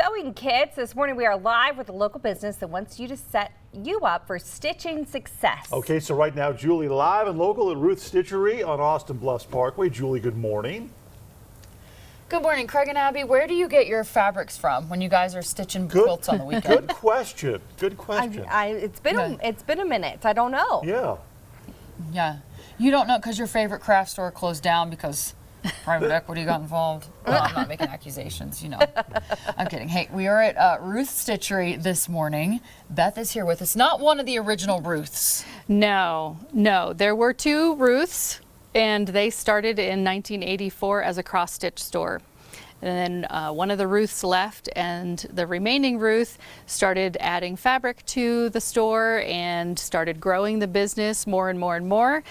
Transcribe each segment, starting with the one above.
Sewing Kits. This morning we are live with a local business that wants you to set you up for stitching success. Okay, so right now Julie live and local at Ruth Stitchery on Austin Bluffs Parkway. Julie, good morning. Good morning, Craig and Abby. Where do you get your fabrics from when you guys are stitching quilts on the weekend? Good question. Good question. It's been a minute. I don't know. Yeah. Yeah. You don't know because your favorite craft store closed down because private equity got involved. Well, I'm not making accusations, you know. I'm kidding. Hey, we are at Ruth Stitchery this morning. Beth is here with us. Not one of the original Ruths. No. There were two Ruths, and they started in 1984 as a cross-stitch store. And then one of the Ruths left, and the remaining Ruth started adding fabric to the store and started growing the business more and more and more.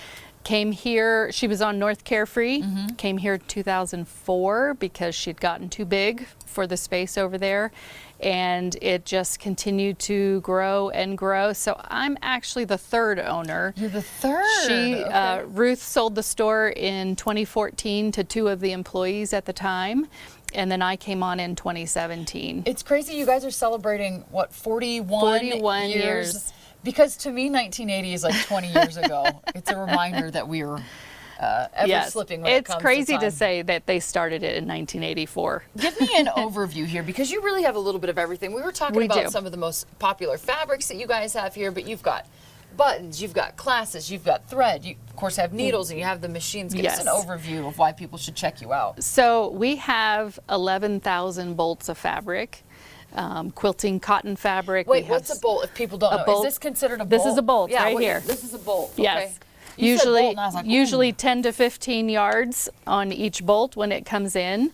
Came here, she was on North Carefree, came here in 2004 because she'd gotten too big for the space over there, and it just continued to grow and grow. So I'm actually the third owner. You're the third? Okay. Ruth sold the store in 2014 to two of the employees at the time, and then I came on in 2017. It's crazy you guys are celebrating, what, 41 years? Because to me, 1980 is like 20 years ago. It's a reminder that we are ever slipping when it comes to time. It's crazy to say that they started it in 1984. Give me an overview here, because you really have a little bit of everything. We were talking about some of the most popular fabrics that you guys have here, but you've got buttons, you've got classes, you've got thread, you of course have needles, and you have the machines. Give us an overview of why people should check you out. So we have 11,000 bolts of fabric. Quilting cotton fabric. Wait, what's a bolt if people don't know? Bolt. Is this considered a bolt? This is a bolt right here. This is a bolt. Yes. Okay. You said bolt, and I was like, usually 10 to 15 yards on each bolt when it comes in.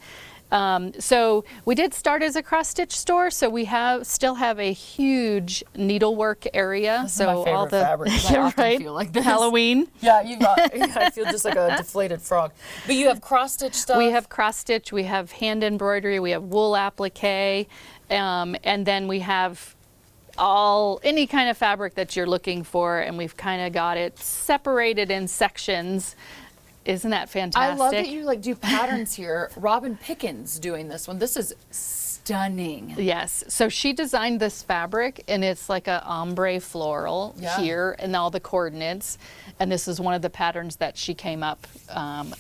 So we did start as a cross-stitch store, so we still have a huge needlework area. This so is my favorite all the fabric. I often feel like this. Halloween. Yeah, I feel just like a deflated frog. But you have cross-stitch stuff. We have cross-stitch. We have hand embroidery. We have wool applique, and then we have any kind of fabric that you're looking for, and we've kind of got it separated in sections. Isn't that fantastic? I love that you do patterns here. Robin Pickens doing this one. This is stunning. Yes. So she designed this fabric, and it's like a ombre floral here and all the coordinates. And this is one of the patterns that she came up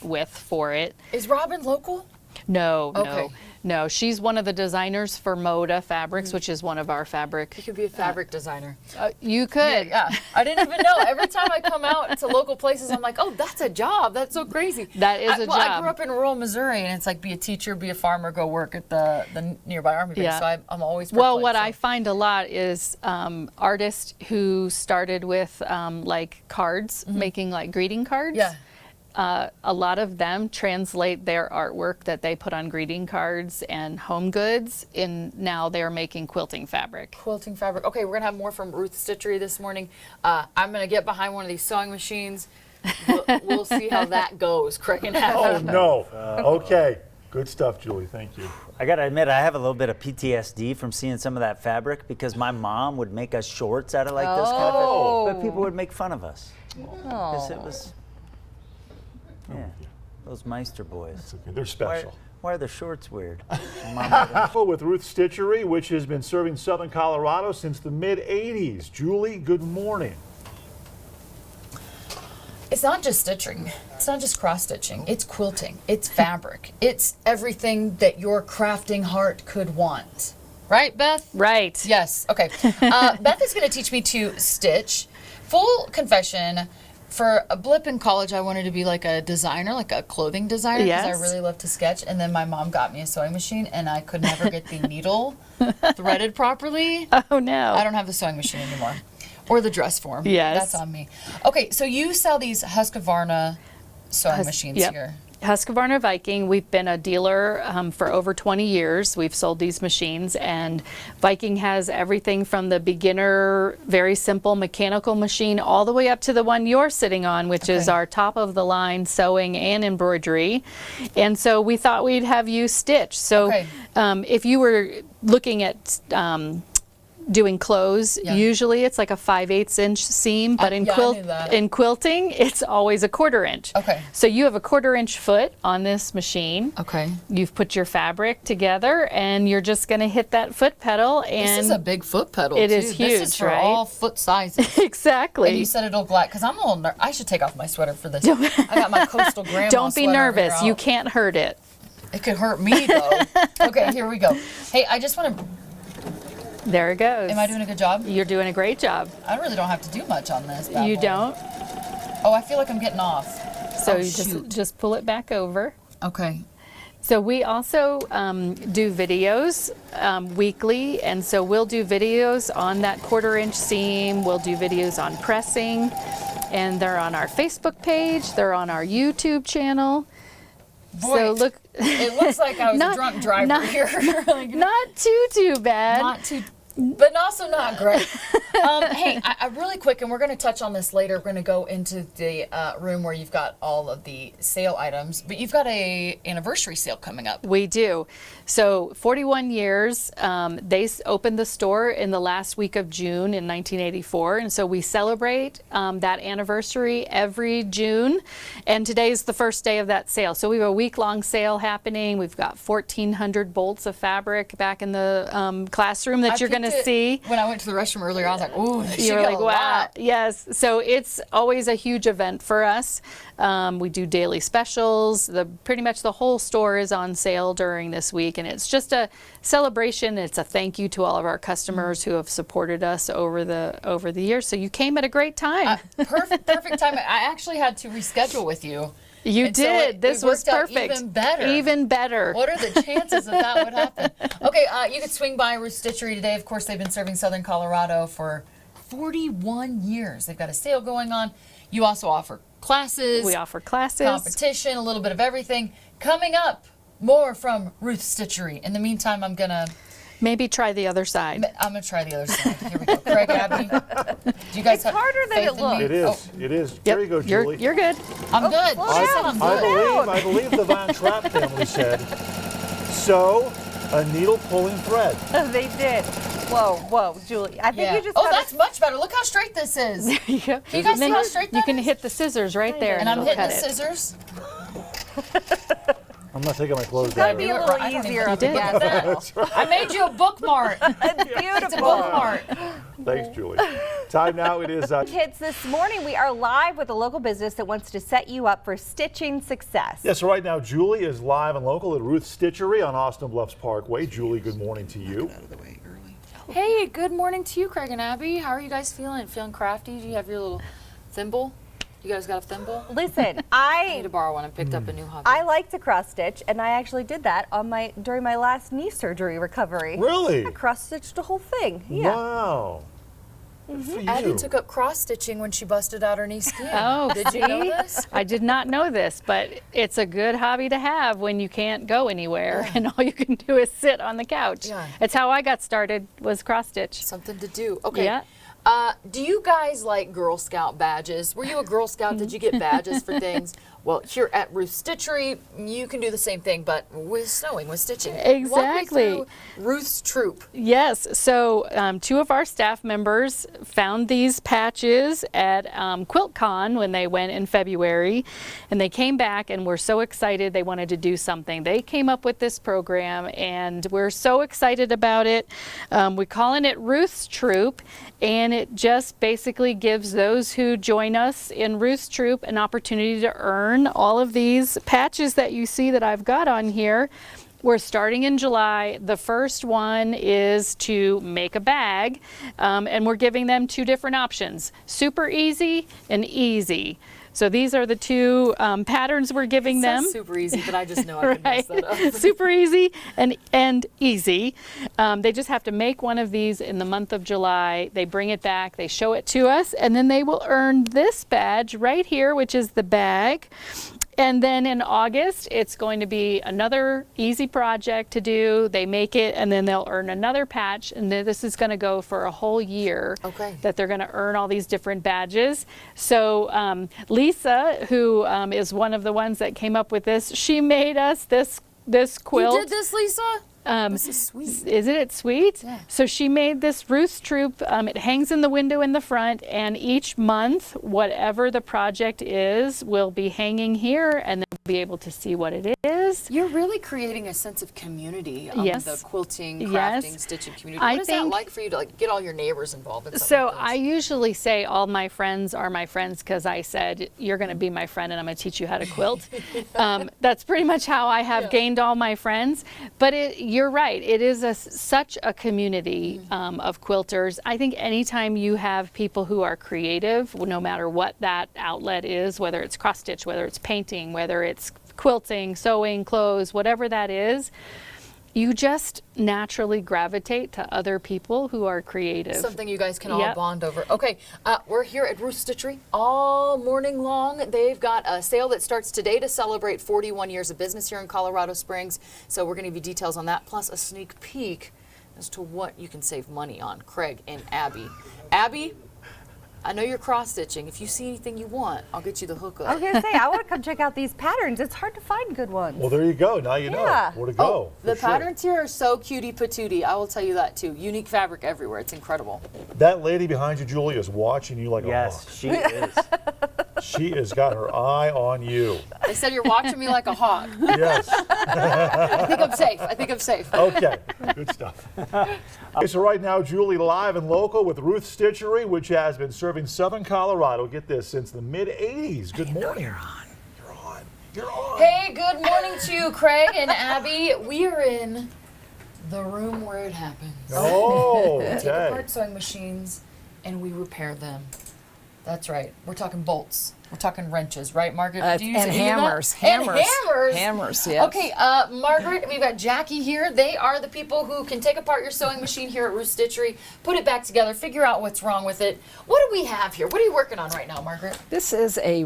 with for it. Is Robin local? No. She's one of the designers for Moda Fabrics, which is one of our fabric. You could be a fabric designer. You could. Yeah. I didn't even know. Every time I come out to local places, I'm like, oh, that's a job. That's so crazy. That is a job. I grew up in rural Missouri, and it's like be a teacher, be a farmer, go work at the nearby Army base. So I'm always perplexed. Well, what I find a lot is artists who started with like cards, making like greeting cards. Yeah. A lot of them translate their artwork that they put on greeting cards and home goods, and now they're making quilting fabric. Quilting fabric. Okay, we're going to have more from Ruth Stitchery this morning. I'm going to get behind one of these sewing machines. We'll see how that goes, Craig and Abby. Oh, no. Okay. Good stuff, Julie. Thank you. I got to admit, I have a little bit of PTSD from seeing some of that fabric because my mom would make us shorts out of like this kind of fabric, but people would make fun of us. Because it was... Yeah, those Meister boys. That's okay. They're special. Why are the shorts weird? With Ruth Stitchery, which has been serving Southern Colorado since the mid-'80s. Julie, good morning. It's not just stitching. It's not just cross-stitching. It's quilting. It's fabric. It's everything that your crafting heart could want. Right, Beth? Right. Yes. Okay. Beth is going to teach me to stitch. Full confession, for a blip in college, I wanted to be like a designer, like a clothing designer, because I really love to sketch. And then my mom got me a sewing machine, and I could never get the needle threaded properly. Oh, no. I don't have the sewing machine anymore. Or the dress form. Yes. That's on me. Okay, so you sell these Husqvarna sewing machines here. Husqvarna Viking. We've been a dealer for over 20 years. We've sold these machines, and Viking has everything from the beginner, very simple mechanical machine all the way up to the one you're sitting on, which is our top of the line sewing and embroidery. And so we thought we'd have you stitch. So if you were looking at doing clothes. Yeah. Usually it's like a 5/8 inch seam, but yeah, I knew that. in quilting, it's always a 1/4 inch. Okay. So you have a 1/4 inch foot on this machine. Okay. You've put your fabric together and you're just going to hit that foot pedal, and This is a big foot pedal. It too. is This huge, is for right? all foot sizes. exactly. And you said it'll glide, because I'm a little I should take off my sweater for this. I got my coastal grandma Don't be sweater nervous. here You out. can't hurt it. It could hurt me, though. Okay, here we go. Hey, I just want to, There it goes. am I doing a good job? You're doing a great job. I really don't have to do much on this. bad You boy. don't. Oh, I feel like I'm getting off. So Oh, you shoot. just pull it back over. Okay. So we also do videos weekly, and so we'll do videos on that 1/4 inch seam. We'll do videos on pressing, and they're on our Facebook page. They're on our YouTube channel. Boy, So look, it looks like I was a Not- drunk driver not- here. Like, not too bad. not too, but also not great. Hey, I really quick, and we're going to touch on this later. We're going to go into the room where you've got all of the sale items, but you've got a anniversary sale coming up. We do. So 41 years. They opened the store in the last week of June in 1984, and so we celebrate that anniversary every June. And today is the first day of that sale. So we have a week-long sale happening. We've got 1,400 bolts of fabric back in the classroom that I you're going to picked it see. When I went to the restroom earlier, I was like, "Ooh, they You're should like, get a wow. lot." Yes. So it's always a huge event for us. We do daily specials. Pretty much the whole store is on sale during this week, and it's just a celebration. It's a thank you to all of our customers who have supported us over the years. So you came at a great time. Perfect time. I actually had to reschedule with you. you and so did. This it was worked out perfect. even better. Even better. What are the chances that would happen? Okay, you could swing by Ruth Stitchery today. Of course, they've been serving Southern Colorado for 41 years. They've got a sale going on. You also offer classes. We offer classes. Competition, a little bit of everything. Coming up, more from Ruth Stitchery. In the meantime, I'm gonna Maybe try the other side. try the other side. Here we go. Craig, Abby, do you guys It's have harder than faith it in me? looks. It is. Oh, It is. Yep. There you go, Julie. You're good. I'm good. slow She down. said I'm I good. believe the Von Trapp family said, sew a needle pulling thread. They did. Whoa, Julie. I think Yeah. you just Oh, gotta- that's much better. Look how straight this is. There you go. Can you guys see Then how straight that You can is? hit the scissors right there, And I'm it'll hitting cut the it. scissors. I'm not taking my clothes Gotta down. be a I little don't even easier know on the you did. gas pedal. I made you a bookmark. It's It's a beautiful. bookmark. Thanks, Julie. Time now. It is. Kids, this morning we are live with a local business that wants to set you up for stitching success. Yes, so right now Julie is live and local at Ruth Stitchery on Austin Bluffs Parkway. Julie, good morning to you. Hey, good morning to you, Craig and Abby. How are you guys feeling? Feeling crafty? Do you have your little thimble? You guys got a thimble? Listen, I need to borrow one. I picked up a new hobby. I like to cross stitch, and I actually did that during my last knee surgery recovery. Really? I cross stitched the whole thing. Yeah. Wow. Good for Abby you. took up cross stitching when she busted out her knee skin. Oh, Did you know see? this? I did not know this, but it's a good hobby to have when you can't go anywhere and all you can do is sit on the couch. Yeah. It's how I got started, was cross stitch. Something to do. Okay. Yeah. Do you guys like Girl Scout badges? Were you a Girl Scout? Did you get badges for things? Well, here at Ruth Stitchery, you can do the same thing, but with sewing, with stitching. Exactly. Walk me through Ruth's troop. Yes, so 2 of our staff members found these patches at QuiltCon when they went in February, and they came back and were so excited they wanted to do something. They came up with this program, and we're so excited about it. We're calling it Ruth's Troop, and it just basically gives those who join us in Ruth's Troop an opportunity to earn all of these patches that you see that I've got on here. We're starting in July. The first one is to make a bag, and we're giving them 2 different options, super easy and easy. So these are the 2 patterns we're giving them. Sounds super easy, but I just know I could mess that up. Super easy and easy. They just have to make one of these in the month of July. They bring it back, they show it to us, and then they will earn this badge right here, which is the bag. And then in August, it's going to be another easy project to do. They make it, and then they'll earn another patch, and then this is going to go for a whole year. Okay. That they're going to earn all these different badges. So Lisa, who is one of the ones that came up with this, she made us this quilt. You did this, Lisa? This is sweet. Isn't it sweet? Yeah. So she made this Ruth's Troop. It hangs in the window in the front, and each month, whatever the project is, will be hanging here, and they'll be able to see what it is. You're really creating a sense of community on Yes. the quilting, crafting, Yes. stitching community. I What is that think- like for you to get all your neighbors involved in something So like this? I usually say all my friends are my friends because I said, you're going to be my friend and I'm going to teach you how to quilt. That's pretty much how I have gained all my friends. But you're right. It is such a community of quilters. I think anytime you have people who are creative, no matter what that outlet is, whether it's cross stitch, whether it's painting, whether it's quilting, sewing, clothes, whatever that is, you just naturally gravitate to other people who are creative. Something you guys can all Yep. bond over. Okay, we're here at Ruth's Stitchery all morning long. They've got a sale that starts today to celebrate 41 years of business here in Colorado Springs. So we're going to give you details on that, plus a sneak peek as to what you can save money on. Craig and Abby. Abby, I know you're cross-stitching. If you see anything you want, I'll get you the hook I was going to say, I want to come check out these patterns. It's hard to find good ones. Well, there you go. Now you Yeah. know where to go. The for sure. patterns here are so cutie patootie. I will tell you that too. Unique fabric everywhere. It's incredible. That lady behind you, Julie, is watching you like a Yes, hawk. she is. She has got her eye on you. They said you're watching me like a hawk. Yes. I think I'm safe. I think I'm safe. Okay. Good stuff. Okay, so right now, Julie live and local with Ruth Stitchery, which has been serving Southern Colorado, get this, since the mid-'80s. Good morning. You're on. You're on. You're on. Hey, good morning to you, Craig and Abby. We are in the room where it happens. Oh, We take okay. apart sewing machines and we repair them. That's right. We're talking bolts. We're talking wrenches, right, Margaret? Do you and do you do that? hammers. And Hammers. hammers. Hammers, yes. Okay, Margaret, we've got Jackie here. They are the people who can take apart your sewing machine here at Ruth Stitchery, put it back together, figure out what's wrong with it. What do we have here? What are you working on right now, Margaret? This is a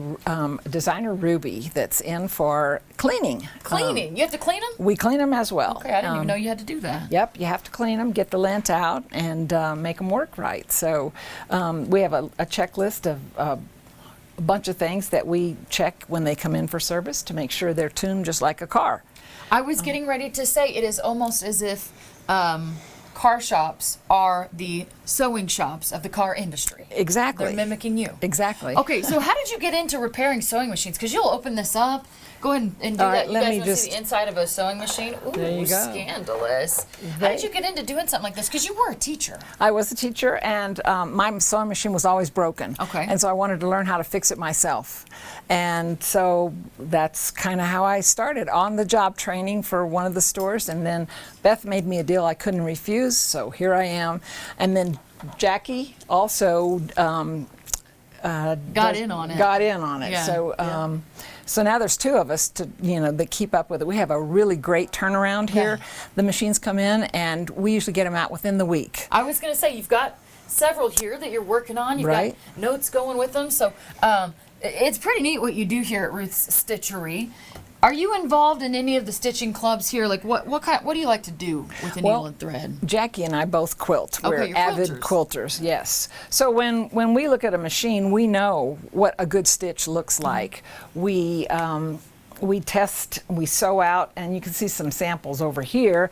designer ruby that's in for cleaning. Cleaning. You have to clean them? We clean them as well. Okay, I didn't even know you had to do that. Yep, you have to clean them, get the lint out, and make them work right. So we have a checklist of a bunch of things that we check when they come in for service to make sure they're tuned just like a car. I was getting ready to say it is almost as if car shops are the sewing shops of the car industry. Exactly. They're mimicking you. Exactly. Okay, so how did you get into repairing sewing machines? Because you'll open this up. Go ahead and do All right, that. You let guys me want to see just- the inside of a sewing machine? Ooh, There you go. scandalous. How did you get into doing something like this? Because you were a teacher. I was a teacher, and my sewing machine was always broken. Okay. And so I wanted to learn how to fix it myself. And so that's kind of how I started, on the job training for one of the stores. And then Beth made me a deal I couldn't refuse, so here I am. And then Jackie also Got in on it. Got in on it. Yeah, So, so now there's two of us to, that keep up with it. We have a really great turnaround here. The machines come in, and we usually get them out within the week. I was going to say, you've got several here that you're working on. You've Right. got notes going with them. So it's pretty neat what you do here at Ruth's Stitchery. Are you involved in any of the stitching clubs here? Like what do you like to do with the needle and thread? Jackie and I both quilt. Okay, We're you're avid quilters. quilters, yes. So when we look at a machine, we know what a good stitch looks like. We test, we sew out, and you can see some samples over here.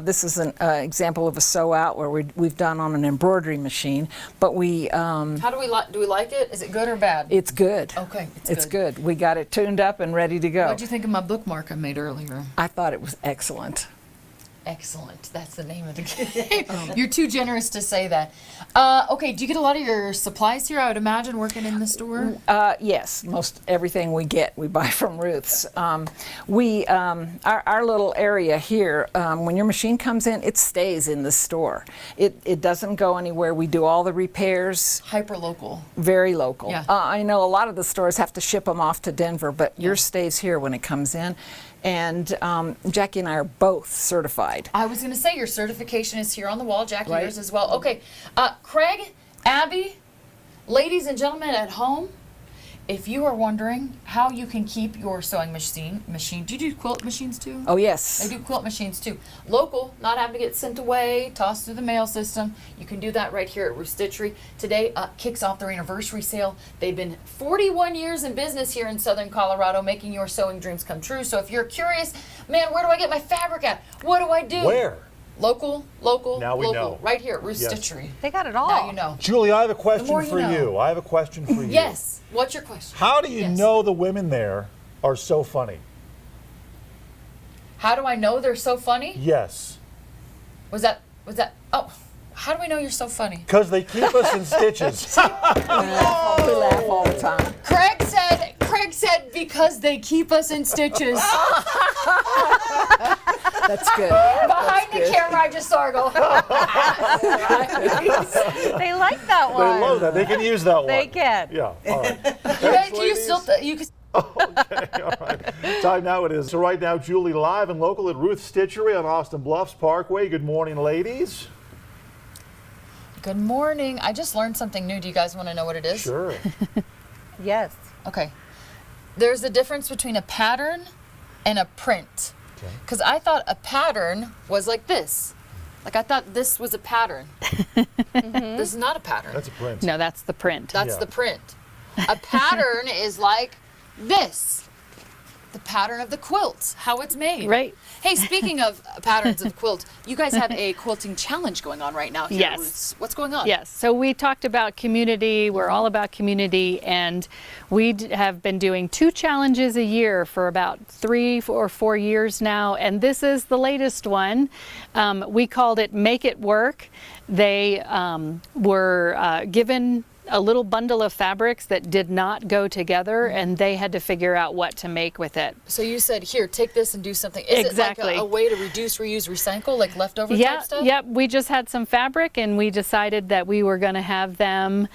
This is an example of a sew out where we've done on an embroidery machine, but we How do we like it? Is it good or bad? it's good. Okay, It's good. We got it tuned up and ready to go. What'd you think of my bookmark I made earlier? I thought it was excellent. Excellent. That's the name of the game. You're too generous to say that. Okay, do you get a lot of your supplies here, I would imagine, working in the store? Yes, most everything we get, we buy from Ruth's. Our little area here, when your machine comes in, it stays in the store. It doesn't go anywhere. We do all the repairs, Hyper local. very local. Yeah. I know a lot of the stores have to ship them off to Denver, but yours stays here when it comes in. And Jackie and I are both certified. I was going to say your certification is here on the wall. Jackie, Right. yours as well. Okay, Craig, Abby, ladies and gentlemen at home, If you are wondering how you can keep your sewing machine, do you do quilt machines too? Oh, yes. They do quilt machines too. Local, not having to get sent away, tossed through the mail system. You can do that right here at Ruth Stitchery. Today kicks off their anniversary sale. They've been 41 years in business here in Southern Colorado, making your sewing dreams come true. So if you're curious, man, where do I get my fabric at? What do I do? Where? Local, Now we local. know. Right here at Ruth Yes. Stitchery. They got it all. Now you know. Julie, I have a more question you for know. you. I have a question for you. Yes. What's your question? How do you Yes. know the women there are so funny? How do I know they're so funny? Yes. Was that, oh, how do we know you're so funny? Because they keep us in stitches. We laugh all the time. Craig said because they keep us in stitches. That's good. Behind the camera, I just saw her go. They like that They one. love that. They can use that one. They can. Yeah. All right. Can you still? You can. Okay, all right. Time now it is. So right now, Julie live and local at Ruth Stitchery on Austin Bluffs Parkway. Good morning, ladies. Good morning. I just learned something new. Do you guys want to know what it is? Sure. Yes. Okay. There's a difference between a pattern and a print. Okay. Because I thought a pattern was like this. Like I thought this was a pattern. This is not a pattern. That's a print. No, that's the print. That's Yeah. the print. A pattern is like this. The pattern of the quilt, how it's made. Right. Hey, speaking of patterns of quilt, you guys have a quilting challenge going on right now here Yes. at Ruth's. What's going on? Yes, so we talked about community. We're all about community, and we have been doing 2 challenges a year for about 3 or 4 years now, and this is the latest one. We called it Make It Work. They were given a little bundle of fabrics that did not go together, and they had to figure out what to make with it. So you said, here, take this and do something. Is Exactly. it like a way to reduce, reuse, recycle, like leftover Yeah, type stuff? yep. We just had some fabric, and we decided that we were going to have them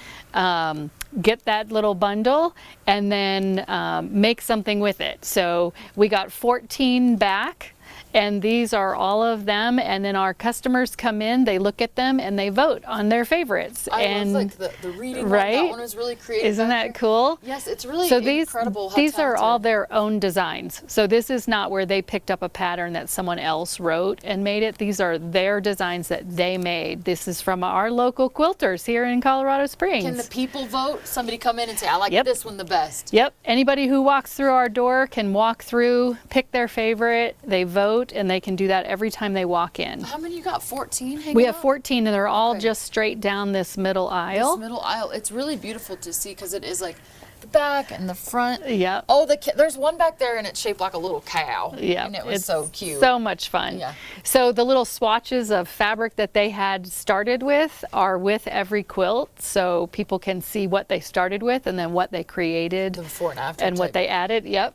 get that little bundle and then make something with it. So we got 14 back. And these are all of them, and then our customers come in, they look at them, and they vote on their favorites. I and love like the reading one. right? That one was really creative. Isn't back that there. cool? Yes, it's really So incredible. How these are all talented. their own designs. So this is not where they picked up a pattern that someone else wrote and made it. These are their designs that they made. This is from our local quilters here in Colorado Springs. Can the people vote? Somebody come in and say, I like Yep. this one the best. Yep. Anybody who walks through our door can walk through, pick their favorite, they vote, and they can do that every time they walk in. How many you got? 14 hanging We have up? 14, and they're all Okay. just straight down this middle aisle. This middle aisle. It's really beautiful to see because it is like the back and the front. Yep. Oh, there's one back there and it's shaped like a little cow. Yeah, And it was so cute. So much fun. Yeah. So the little swatches of fabric that they had started with are with every quilt, so people can see what they started with and then what they created The before and after and what type. they added. Yep.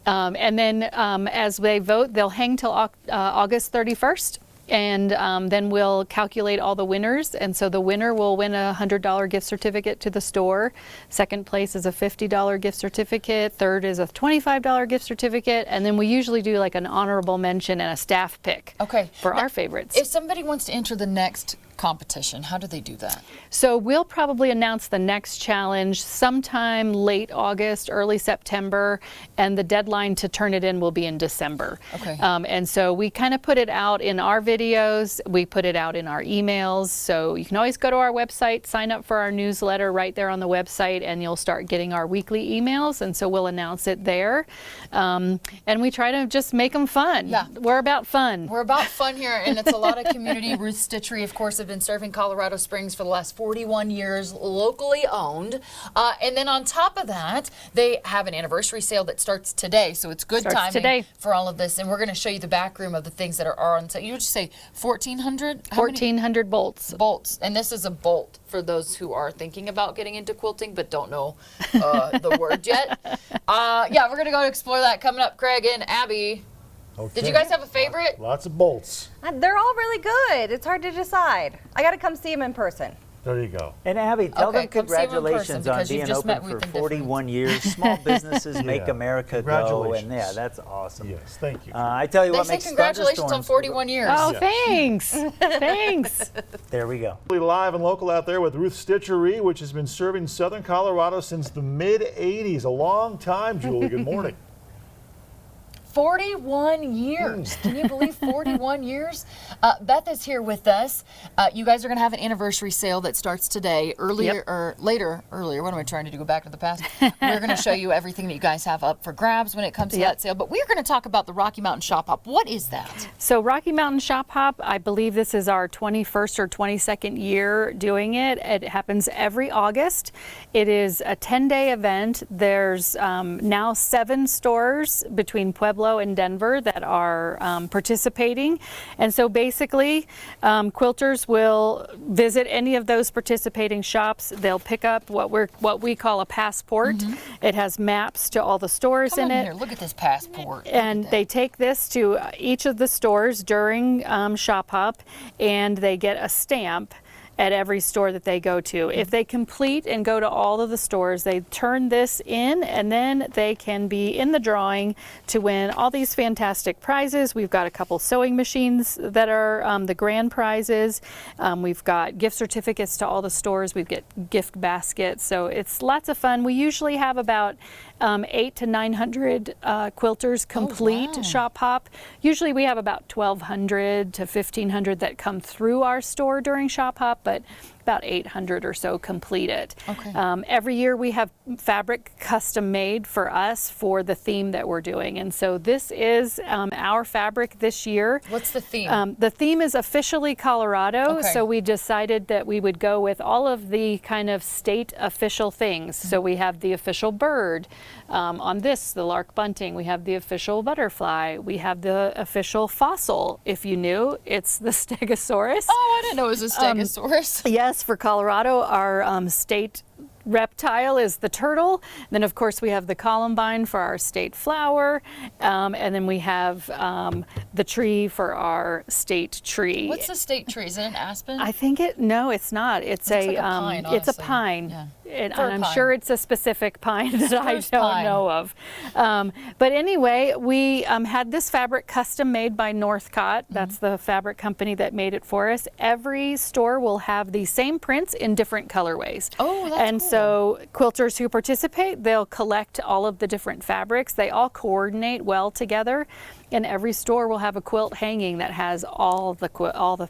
And then as they vote, they'll hang till August 31st. And then we'll calculate all the winners. And so the winner will win a $100 gift certificate to the store. Second place is a $50 gift certificate. Third is a $25 gift certificate. And then we usually do like an honorable mention and a staff pick Okay. for Now, our favorites. If somebody wants to enter the next competition, how do they do that? So we'll probably announce the next challenge sometime late August, early September, and the deadline to turn it in will be in December. Okay. And so we kind of put it out in our videos, we put it out in our emails, so you can always go to our website, sign up for our newsletter right there on the website, and you'll start getting our weekly emails, and so we'll announce it there. And we try to just make them fun. Yeah. We're about fun. We're about fun here, and it's a lot of community. Ruth Stitchery, of course, have been serving Colorado Springs for the last 41 years, locally owned. And then on top of that, they have an anniversary sale that starts today, so it's good Starts timing today. for all of this. And we're going to show you the back room of the things that are on sale. You would just say 1,400? How many 1,400 bolts. bolts, and this is a bolt for those who are thinking about getting into quilting but don't know the word yet. Yeah, we're going to go explore that coming up. Craig and Abby, Okay. did you guys have a favorite? Lots of bolts. They're all really good. It's hard to decide. I got to come see them in person. There you go. And Abby, tell Okay, them come see 'em in person congratulations on because you've being just met open Ruth for and different. 41 years. Small businesses make Yeah. America go. And Congratulations. yeah, that's awesome. Yes, thank you. I tell you They what say makes congratulations on thunderstorms. 41 years. Oh, Yeah. thanks. Thanks. There we go. Live and local out there with Ruth Stitchery, which has been serving Southern Colorado since the mid-'80s. A long time, Julie. Good morning. 41 years. Can you believe 41 years? Beth is here with us. You guys are going to have an anniversary sale that starts today, earlier. What am I trying to do? Go back to the past? We're going to show you everything that you guys have up for grabs when it comes to that sale. But we're going to talk about the Rocky Mountain Shop Hop. What is that? So Rocky Mountain Shop Hop, I believe this is our 21st or 22nd year doing it. It happens every August. It is a 10-day event. There's now 7 stores between Pueblo and Denver that are participating. And so basically, quilters will visit any of those participating shops. They'll pick up what we call a passport. It has maps to all the stores Come in on it. here. Look at this passport. And they take this to each of the stores during Shop Hop, and they get a stamp at every store that they go to. If they complete and go to all of the stores, they turn this in, and then they can be in the drawing to win all these fantastic prizes. We've got a couple sewing machines that are the grand prizes. We've got gift certificates to all the stores. We get gift baskets. So it's lots of fun. We usually have about 800 to 900 quilters complete Shop Hop. Usually we have about 1,200 to 1,500 that come through our store during Shop Hop, but about 800 or so complete it. Okay. Every year we have fabric custom made for us for the theme that we're doing. And so this is our fabric this year. What's the theme? The theme is officially Colorado, Okay. so we decided that we would go with all of the kind of state official things. So we have the official bird on this, the lark bunting. We have the official butterfly. We have the official fossil, if you knew. It's the Stegosaurus. Oh, I didn't know it was a stegosaurus. Yes, for Colorado, our state reptile is the turtle. Then, of course, we have the columbine for our state flower. And then we have the tree for our state tree. What's the state tree? Is it an aspen? I think no, it's not. It's Looks like a pine, it's a honestly. pine. Yeah. And Fir I'm pine. sure it's a specific pine that I Spruce don't pine. know of. But anyway, we had this fabric custom made by Northcott. That's the fabric company that made it for us. Every store will have the same prints in different colorways. Oh, that's And cool. so quilters who participate, they'll collect all of the different fabrics. They all coordinate well together. And every store will have a quilt hanging that has all the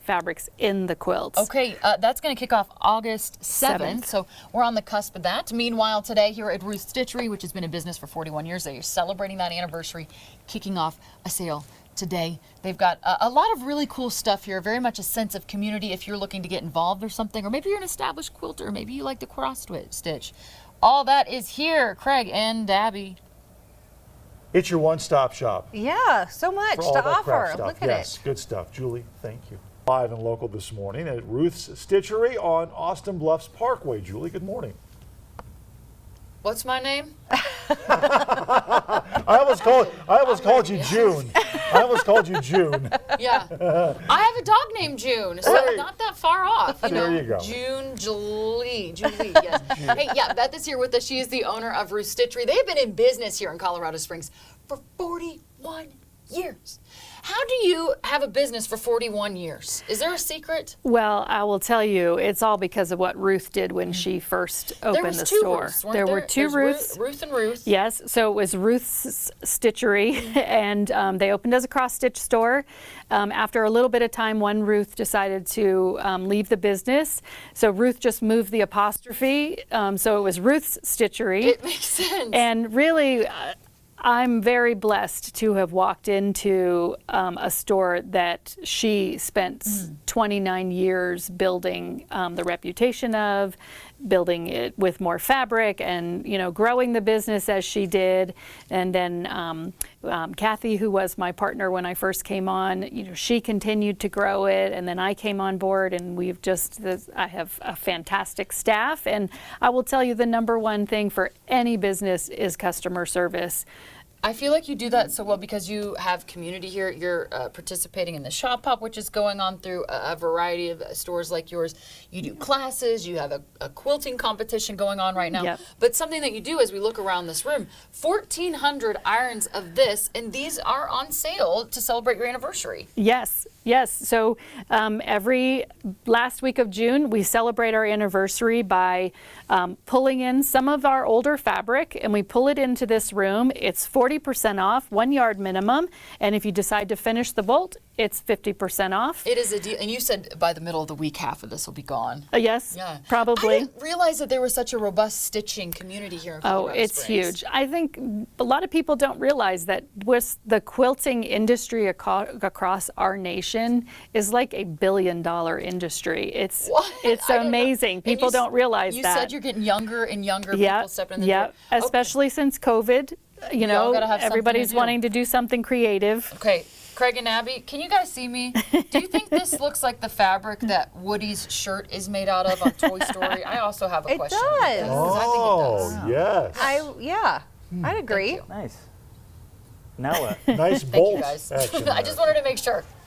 fabrics in the quilts. Okay, that's going to kick off August 7th, so we're on the cusp of that. Meanwhile, today here at Ruth Stitchery, which has been in business for 41 years, they're celebrating that anniversary, kicking off a sale today. They've got a lot of really cool stuff here, very much a sense of community if you're looking to get involved or something, or maybe you're an established quilter, maybe you like to cross stitch. All that is here, Craig and Abby. It's your one-stop shop Yeah, so much for all to that craft offer. stuff. Look at Yes, it. good stuff. Julie, thank you. Live and local this morning at Ruth's Stitchery on Austin Bluffs Parkway. Julie, good morning. What's my name? I almost called you June. I almost called you June. Yeah. I have a dog named June, so Hey. not that far off. There you go. June, Julie, yes. Hey, yeah, Beth is here with us. She is the owner of Ruth Stitchery. They've been in business here in Colorado Springs for 41 years. How do you have a business for 41 years? Is there a secret? Well, I will tell you, it's all because of what Ruth did when she first opened the store. Ruths, weren't There were two There's Ruths. Ruth and Ruth. Yes, so it was Ruth's Stitchery, and they opened as a cross-stitch store. After a little bit of time, one Ruth decided to leave the business, so Ruth just moved the apostrophe, so it was Ruth's Stitchery. It makes sense. And really, I'm very blessed to have walked into a store that she spent 29 years building the reputation of, building it with more fabric, and growing the business as she did. And then Kathy, who was my partner when I first came on, she continued to grow it, and then I came on board, and I have a fantastic staff. And I will tell you, the number one thing for any business is customer service. I feel like you do that so well because you have community here. You're participating in the shop hop, which is going on through a variety of stores like yours. You do classes. You have a quilting competition going on right now. Yep. But something that you do as we look around this room, 1,400 irons of this, and these are on sale to celebrate your anniversary. Yes, yes. So every last week of June, we celebrate our anniversary by pulling in some of our older fabric and we pull it into this room. It's 40% off, 1 yard minimum. And if you decide to finish the bolt, it's 50% off. It is a deal. And you said by the middle of the week, half of this will be gone. Yes, Yeah. probably. I didn't realize that there was such a robust stitching community here in Oh, Colorado it's Springs. huge. I think a lot of people don't realize that with the quilting industry across our nation is like $1 billion industry. It's What? it's I didn't know. amazing. And People you don't realize you that. said you're getting younger and younger people stepping in the yeah, door. Okay. especially since COVID. You all know, gotta have something to everybody's do. wanting to do something creative. Okay, Craig and Abby, can you guys see me? Do you think this looks like the fabric that Woody's shirt is made out of on Toy Story? I also have a It question. does. I think it does. Oh, yes. Yeah, I'd agree. you. Nice. Now what? Nice Thank bolt you guys. action I there. just wanted to make sure.